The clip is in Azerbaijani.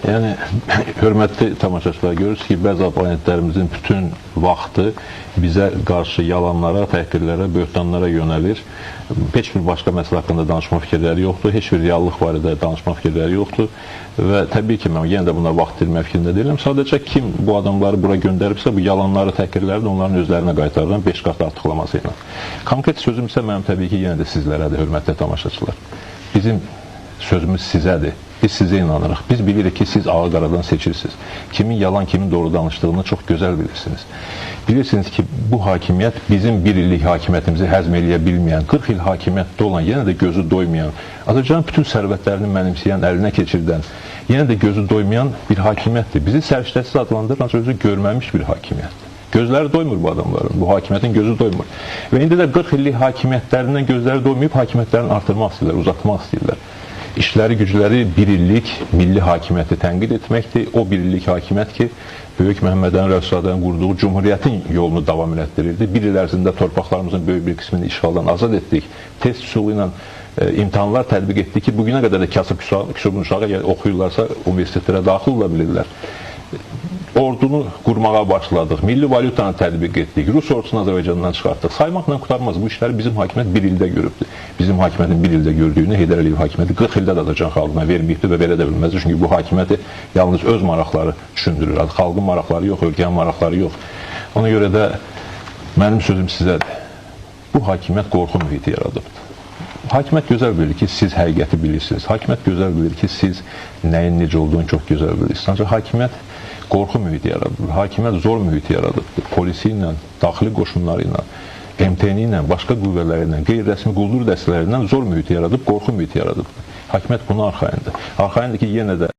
Yəni, hörmətli tamaşaçılar, görürsünüz ki, bəzi abonentlərimizin bütün vaxtı bizə qarşı yalanlara, təhqirlərə, böhtanlara yönəlir. Heç bir başqa məsələ haqqında danışma fikirləri yoxdur, heç bir reallıq barədə danışma fikirləri yoxdur və təbii ki, mən yenə də buna vaxt itirmək fikrində deyiləm. Sadəcə kim bu adamları bura göndəribsə, bu yalanları, təhqirləri də onların özlərinə qaytarılan 5 qat artıqlaması ilə. Konkret sözüm isə mənim təbii ki, yenə də sizlərədir, hörmətli tamaşaçılar. Bizim sözümüz sizədir. Biz sizə inanırıq. Biz bilirik ki, siz ağı-qaradan seçirsiniz. Kimin yalan, kimin doğru danışdığını çox gözəl bilirsiniz. Bilirsiniz ki, bu hakimiyyət bizim bir illik hakimiyyətimizi həzm eləyə bilməyən, 40 il hakimiyyətdə olan, yenə də gözü doymayan, Azərbaycanın bütün sərvətlərini mənimsəyən, əlinə keçirdən, yenə də gözü doymayan bir hakimiyyətdir. Bizi səriştəsiz adlandırır, ancaq özü görməmiş bir hakimiyyətdir. Gözləri doymur bu adamların, bu hakimiyyətin gözü doymur. Və indi də 40 illik hakimiyyətlərindən gözləri doymayıb, hakimiyyətlərini artırmaq istəyirlər, uzatmaq istəyirlər. İşləri, gücləri bir illik milli hakimiyyəti tənqid etməkdir. O bir illik hakimiyyət ki, Böyük Məhəmməd Əmin Rəsulzadənin qurduğu Cumhuriyyətin yolunu davam elətdirirdi. Bir il ərzində torpaqlarımızın böyük bir qismini işğaldan azad etdik. Test üsulu ilə imtahanlar tətbiq etdik ki, bugünə qədər də kasıb küsubun uşağı oxuyurlarsa universitetlərə daxil ola bilirlər. Ordunu qurmağa başladıq, milli valyutanı tətbiq etdik, Rus ordusunu Azərbaycandan çıxartdıq. Saymaqla qutarmaz, bu işləri bizim hakimiyyət bir ildə görübdür. Bizim hakimiyyətin bir ildə gördüyünü Heydər Əliyev hakimiyyəti 40 ildə də Azərbaycan xalqına verməyibdir və verə də bilməzdir. Çünki bu hakimiyyəti yalnız öz maraqları düşündürür, xalqın maraqları yox, ölkənin maraqları yox. Ona görə də mənim sözüm sizədir. Bu hakimiyyət qorxu mühiti yaradıbdır. Hakimiyyət gözəl bilir ki, siz həqiqəti bilirsiniz. Hakimiyyət gözəl bilir ki, siz nəyin necə olduğunu çox gözəl bilirsiniz. Ancaq hakimiyyət qorxu mühiti yaradır. Hakimiyyət zor mühiti yaradır. Polisi ilə, daxili qoşunları ilə, MTN ilə, başqa qüvvələri ilə, qeyri-rəsmi quldur dəstələri ilə zor mühiti yaradıb, qorxu mühiti yaradıb. Hakimiyyət buna arxayındır. Arxayındır ki, yenə də